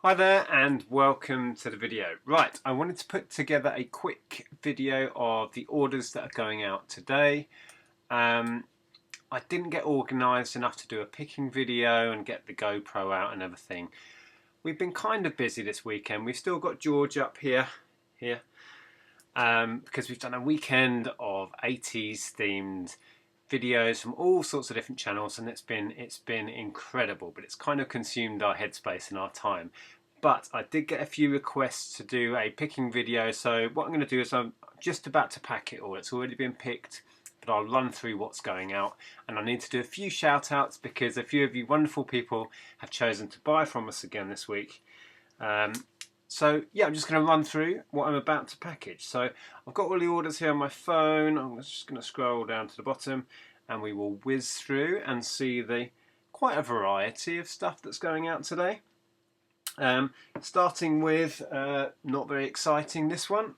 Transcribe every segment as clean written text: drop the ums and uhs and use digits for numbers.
Hi there and welcome to the video. Right, I wanted to put together a quick video of the orders that are going out today. I didn't get organised enough to do a picking video and get the GoPro out and everything. We've been kind of busy this weekend. We've still got George up here, because we've done a weekend of 80s themed videos from all sorts of different channels, and it's been incredible, but it's kind of consumed our headspace and our time. But I did get a few requests to do a picking video, so what I'm going to do is I'm just about to pack it all. It's already been picked, but I'll run through what's going out, and I need to do a few shout outs because a few of you wonderful people have chosen to buy from us again this week. So yeah, I'm just going to run through what I'm about to package. So I've got all the orders here on my phone. I'm just going to scroll down to the bottom and we will whiz through and see the quite a variety of stuff that's going out today. Starting with, not very exciting, this one.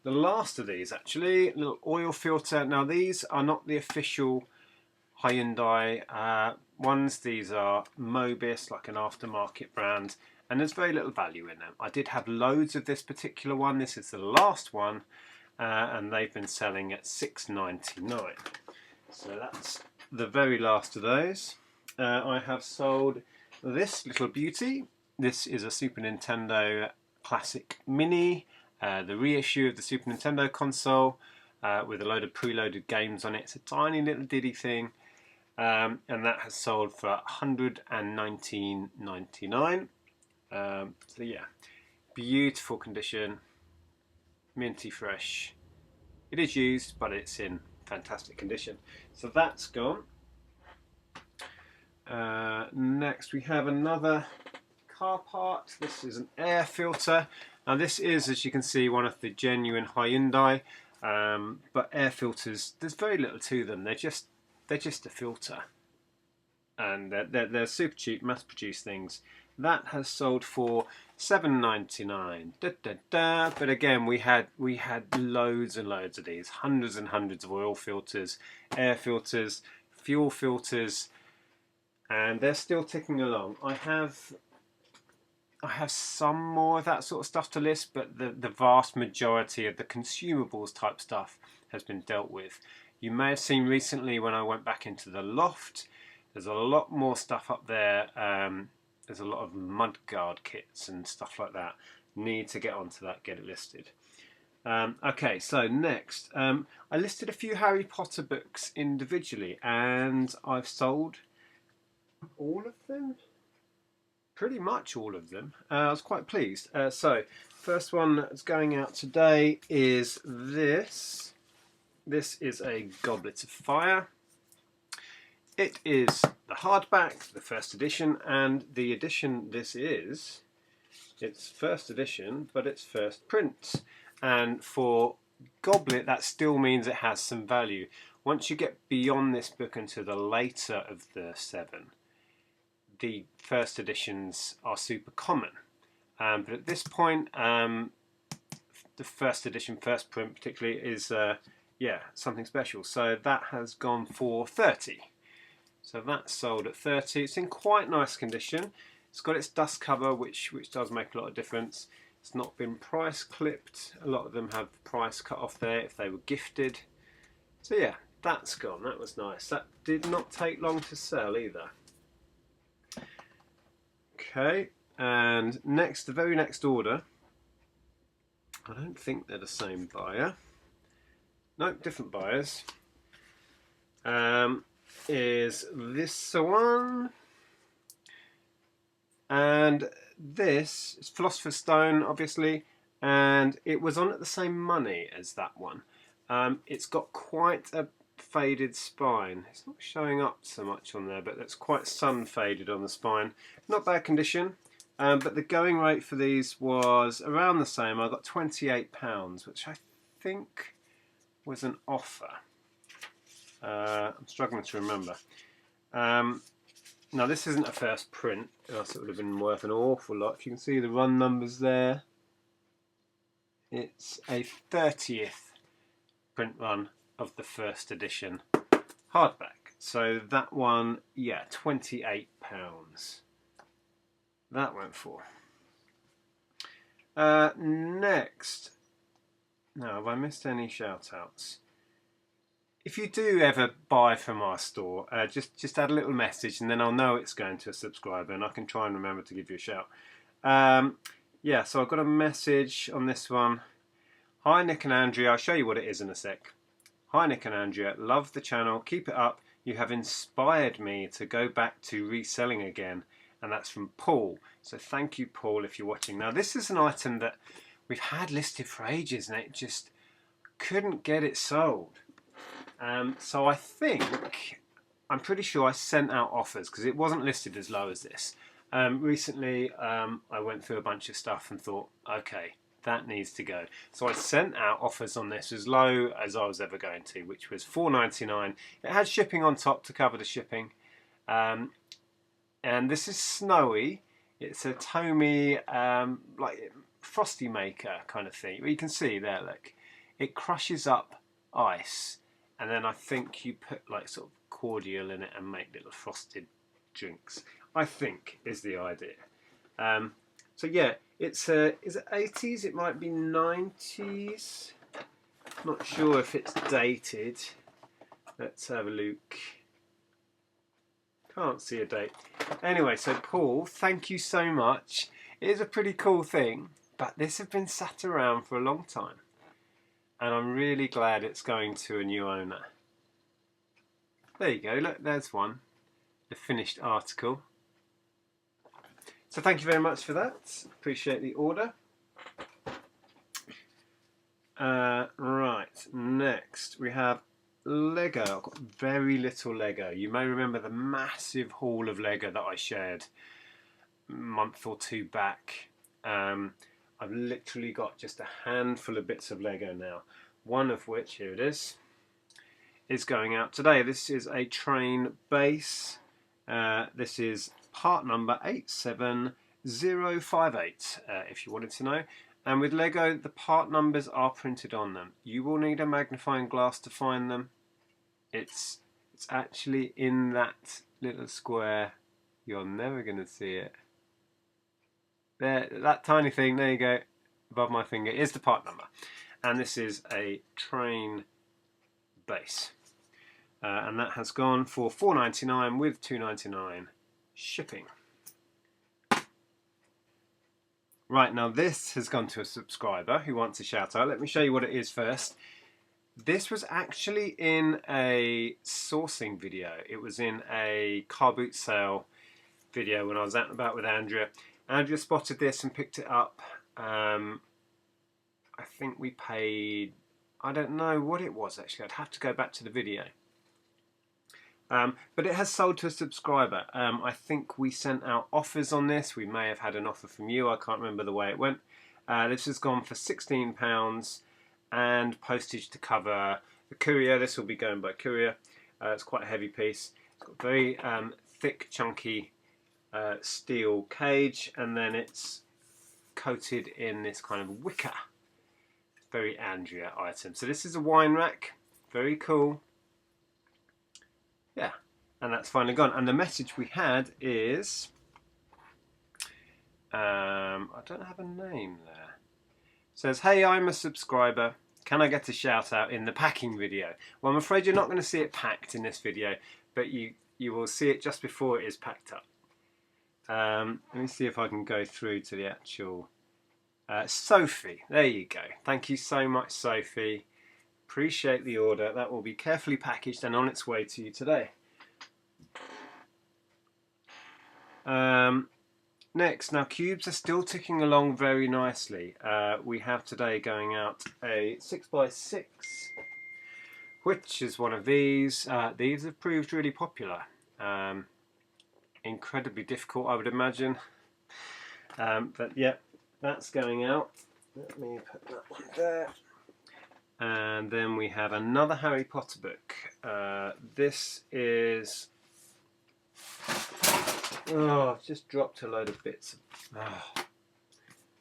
The last of these actually, a little oil filter. Now these are not the official Hyundai ones. These are Mobis, like an aftermarket brand. And there's very little value in them. I did have loads of this particular one. This is the last one, and they've been selling at $6.99. So that's the very last of those. I have sold this little beauty. This is a Super Nintendo Classic Mini, the reissue of the Super Nintendo console, with a load of preloaded games on it. It's a tiny little diddy thing, and that has sold for $119.99. So yeah, beautiful condition, minty fresh. It is used, but it's in fantastic condition. So that's gone. Next we have another car part. This is an air filter. Now this is, as you can see, one of the genuine Hyundai, but air filters, there's very little to them. They're just a filter, and they're super cheap, mass-produced things. That has sold for $7.99. But again, we had loads and loads of these, hundreds and hundreds of oil filters, air filters, fuel filters, and they're still ticking along. I have some more of that sort of stuff to list, but the vast majority of the consumables type stuff has been dealt with. You may have seen recently when I went back into the loft, there's a lot more stuff up there. There's a lot of mudguard kits and stuff like that. Need to get onto that, get it listed. Okay, so next, I listed a few Harry Potter books individually, and I've sold all of them. Pretty much all of them. I was quite pleased. So, first one that's going out today is this. This is a Goblet of Fire. It is the hardback, the first edition, and the edition this is, it's first edition, but it's first print. And for Goblet, that still means it has some value. Once you get beyond this book into the later of the 7, the first editions are super common. But at this point, the first edition, first print particularly, is yeah, something special. So that has gone for 30. So that's sold at 30. It's in quite nice condition. It's got its dust cover, which does make a lot of difference. It's not been price clipped. A lot of them have price cut off there if they were gifted. So yeah, that's gone. That was nice. That did not take long to sell either. Okay, and next, the very next order. I don't think they're the same buyer. Nope, different buyers. Is this one, and this is Philosopher's Stone, obviously, and it was on at the same money as that one. It's got quite a faded spine. It's not showing up so much on there, but it's quite sun faded on the spine. Not bad condition, but the going rate for these was around the same. I got £28, which I think was an offer. I'm struggling to remember. Now this isn't a first print, else it would have been worth an awful lot. If you can see the run numbers there, it's a 30th print run of the first edition hardback. So that one, yeah, £28. that went for. Next, now have I missed any shout outs? If you do ever buy from our store, just add a little message and then I'll know it's going to a subscriber and I can try and remember to give you a shout. Yeah, so I've got a message on this one. Hi Nick and Andrea, I'll show you what it is in a sec. Hi Nick and Andrea, love the channel, keep it up. You have inspired me to go back to reselling again. And that's from Paul. So thank you, Paul, if you're watching. Now this is an item that we've had listed for ages and it just couldn't get it sold. So I think, I'm pretty sure I sent out offers because it wasn't listed as low as this. Recently, I went through a bunch of stuff and thought, okay, that needs to go. So I sent out offers on this as low as I was ever going to, which was $4.99. It had shipping on top to cover the shipping. And this is Snowy. It's a Tomy, like frosty maker kind of thing. You can see there, look. It crushes up ice. And then I think you put like sort of cordial in it and make little frosted drinks. I think is the idea. So yeah, it's is it 80s? It might be 90s. Not sure if it's dated. Let's have a look. Can't see a date. Anyway, so Paul, thank you so much. It is a pretty cool thing, but this has been sat around for a long time. And I'm really glad it's going to a new owner. There you go, look, there's one. The finished article. So thank you very much for that. Appreciate the order. Right, next we have Lego. I've got very little Lego. You may remember the massive haul of Lego that I shared a month or two back. I've literally got just a handful of bits of Lego now. One of which, here it is going out today. This is a train base. This is part number 87058, if you wanted to know. And with Lego, the part numbers are printed on them. You will need a magnifying glass to find them. It's actually in that little square. You're never going to see it. There, that tiny thing, there you go, above my finger, is the part number. And this is a train base. And that has gone for $4.99 with $2.99 shipping. Right, now this has gone to a subscriber who wants a shout out. Let me show you what it is first. This was actually in a sourcing video. It was in a car boot sale video when I was out and about with Andrea. Andrea spotted this and picked it up. I think we paid, I don't know what it was actually. I'd have to go back to the video. But it has sold to a subscriber. I think we sent out offers on this. We may have had an offer from you. I can't remember the way it went. This has gone for £16 and postage to cover the courier. This will be going by courier. It's quite a heavy piece. It's got very thick, chunky steel cage, and then it's coated in this kind of wicker. Very Andrea item. So this is a wine rack. Very cool. Yeah, and that's finally gone. And the message we had is, I don't have a name there. It says, hey, I'm a subscriber. Can I get a shout out in the packing video? Well, I'm afraid you're not going to see it packed in this video, but you will see it just before it is packed up. Let me see if I can go through to the actual... Sophie, there you go. Thank you so much, Sophie. Appreciate the order. That will be carefully packaged and on its way to you today. Next, now cubes are still ticking along very nicely. We have today going out a 6x6, which is one of these. These have proved really popular. Incredibly difficult, I would imagine. But yeah, that's going out. Let me put that one there. And then we have another Harry Potter book. This is... Oh, I've just dropped a load of bits. Oh.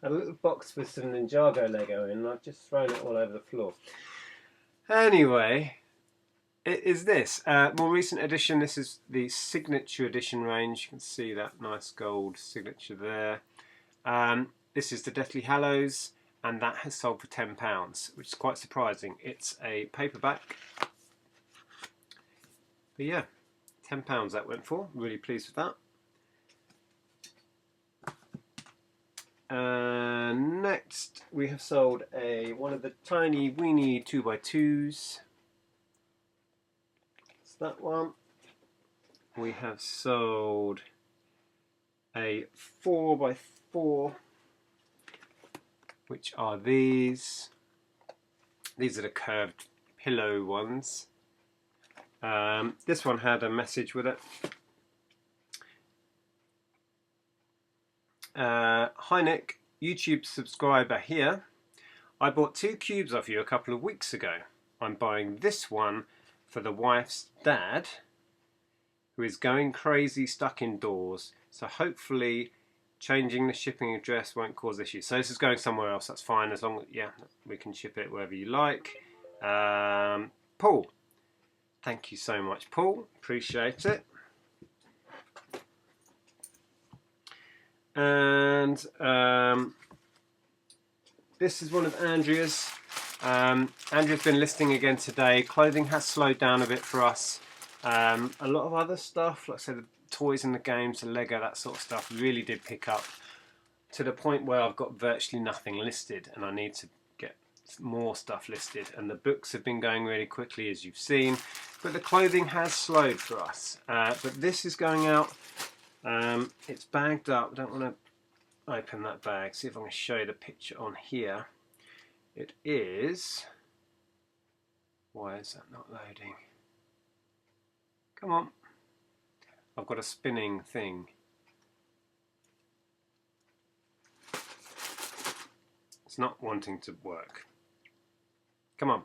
A little box with some Ninjago Lego in, and I've just thrown it all over the floor. Anyway, It is this more recent edition. This is the signature edition range. You can see that nice gold signature there. This is the Deathly Hallows, and that has sold for £10, which is quite surprising. It's a paperback, but yeah, £10 that went for. Really pleased with that. Next, we have sold one of the tiny weeny 2x2s. It's that one. We have sold a 4x4, which are these. These are the curved pillow ones. This one had a message with it. Hi Nick, YouTube subscriber here. I bought 2 cubes off you a couple of weeks ago. I'm buying this one for the wife's dad, who is going crazy stuck indoors, so hopefully changing the shipping address won't cause issues. So this is going somewhere else, that's fine, as long as, yeah, we can ship it wherever you like. Paul, thank you so much, Paul, appreciate it. And this is one of Andrea's. Andrea's been listing again today. Clothing has slowed down a bit for us. A lot of other stuff, like I said, the toys and the games, the Lego, that sort of stuff really did pick up to the point where I've got virtually nothing listed, and I need to get more stuff listed. And the books have been going really quickly, as you've seen, but the clothing has slowed for us. But this is going out. It's bagged up. I don't want to open that bag. See if I can show you the picture on here. It is. Why is that not loading? Come on. I've got a spinning thing. It's not wanting to work. Come on.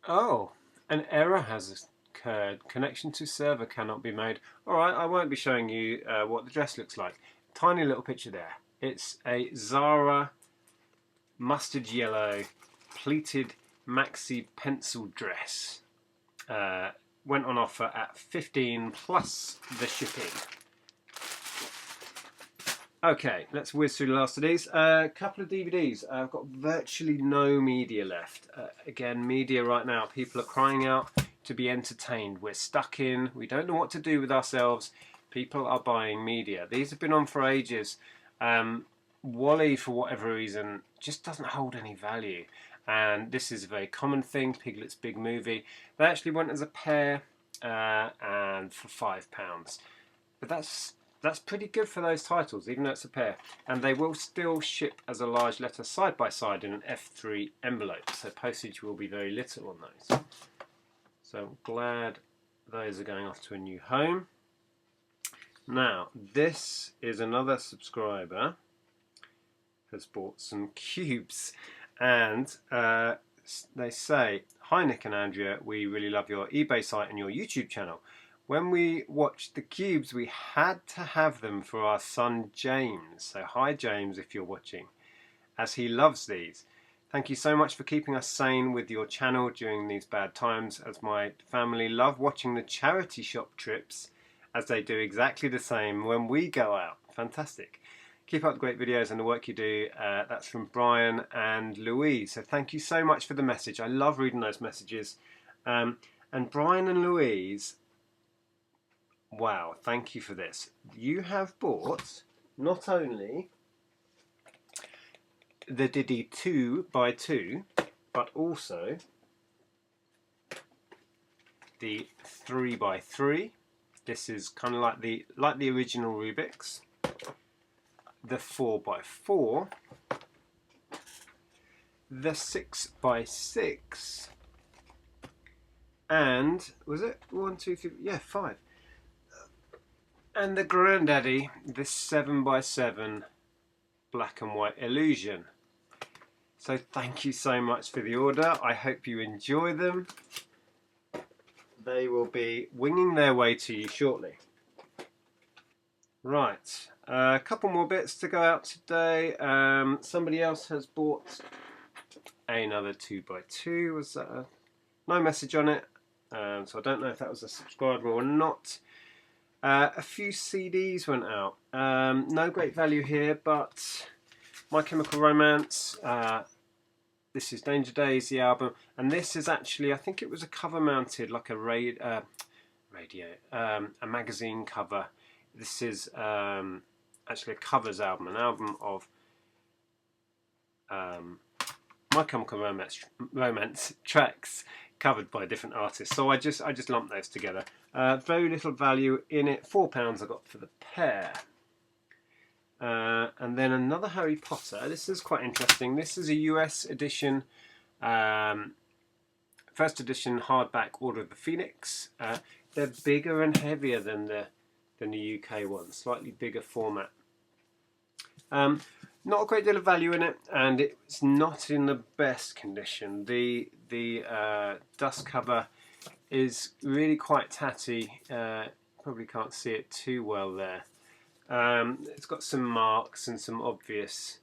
Oh, an error has occurred. Connection to server cannot be made. Alright, I won't be showing you what the dress looks like. Tiny little picture there. It's a Zara mustard yellow pleated maxi pencil dress. Went on offer at 15 plus the shipping. Okay, let's whiz through the last of these. A couple of DVDs. I've got virtually no media left. Again, media right now, people are crying out to be entertained. We're stuck in, we don't know what to do with ourselves. People are buying media. These have been on for ages. Wally, for whatever reason, just doesn't hold any value. And this is a very common thing. Piglet's Big Movie. They actually went as a pair and for £5. But that's pretty good for those titles, even though it's a pair. And they will still ship as a large letter side by side in an F3 envelope. So postage will be very little on those. So I'm glad those are going off to a new home. Now, this is another subscriber has bought some cubes. And they say, hi Nick and Andrea, we really love your eBay site and your YouTube channel. When we watched the cubes, we had to have them for our son James. So hi James, if you're watching, as he loves these. Thank you so much for keeping us sane with your channel during these bad times, as my family love watching the charity shop trips, as they do exactly the same when we go out. Fantastic. Keep up the great videos and the work you do. That's from Brian and Louise. So thank you so much for the message. I love reading those messages. And Brian and Louise, wow, thank you for this. You have bought not only the Diddy 2x2, but also the 3x3. This is kind of like the original Rubik's. The 4x4, the 6x6, and was it 1, 2, 3? Yeah, 5. And the granddaddy, the 7x7 black and white illusion. So thank you so much for the order. I hope you enjoy them. They will be winging their way to you shortly. Right, A couple more bits to go out today. Somebody else has bought another 2x2. Was that no message on it, so I don't know if that was a subscriber or not. A few CDs went out. No great value here, but My Chemical Romance. This is Danger Days, the album, and this is actually, I think it was a cover mounted, like a radio, a magazine cover. This is actually a covers album, an album of My Chemical Romance tracks covered by different artists. So I just lumped those together. Very little value in it. £4 I got for the pair. And then another Harry Potter. This is quite interesting. This is a US edition, first edition hardback Order of the Phoenix. They're bigger and heavier than the UK one. Slightly bigger format. Not a great deal of value in it, and it's not in the best condition. The dust cover is really quite tatty. Probably can't see it too well there. It's got some marks and some obvious,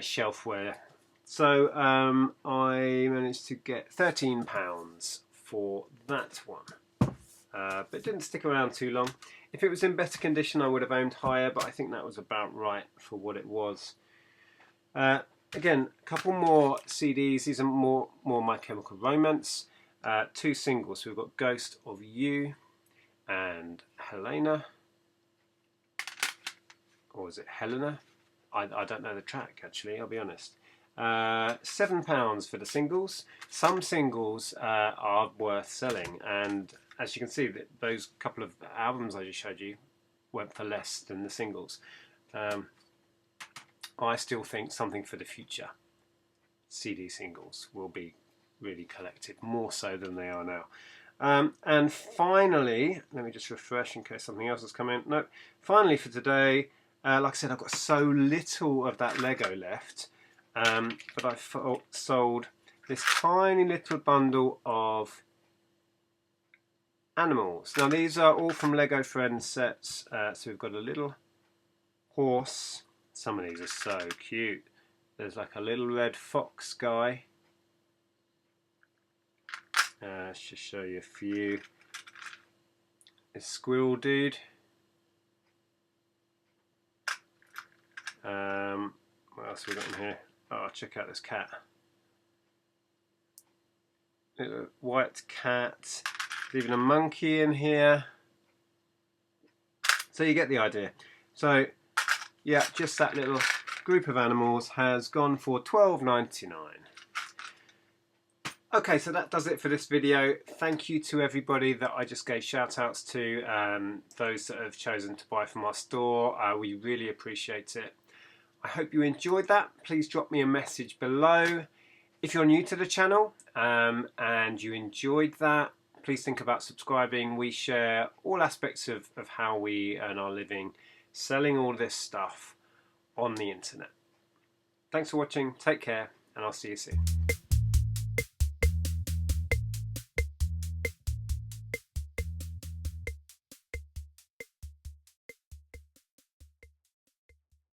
shelf wear. So I managed to get £13 for that one, but it didn't stick around too long. If it was in better condition, I would have aimed higher, but I think that was about right for what it was. Again, a couple more CDs. These are more My Chemical Romance. 2 singles. So we've got Ghost of You and Helena. Or is it Helena? I don't know the track, actually, I'll be honest. £7 for the singles. Some singles are worth selling, and as you can see, those couple of albums I just showed you went for less than the singles. I still think Something for the Future CD singles will be really collected, more so than they are now. And finally, let me just refresh in case something else has come in. No, finally for today, like I said, I've got so little of that Lego left, but I sold this tiny little bundle of animals. Now these are all from Lego Friends sets, so we've got a little horse. Some of these are so cute. There's like a little red fox guy. Let's just show you a few. This squirrel dude. What else have we got in here? Oh, check out this cat. Little white cat. There's even a monkey in here. So you get the idea. So yeah, just that little group of animals has gone for £12.99. Okay, so that does it for this video. Thank you to everybody that I just gave shout outs to, those that have chosen to buy from our store. We really appreciate it. I hope you enjoyed that. Please drop me a message below. If you're new to the channel and you enjoyed that, please think about subscribing. We share all aspects of how we earn our living selling all this stuff on the internet. Thanks for watching, take care, and I'll see you soon.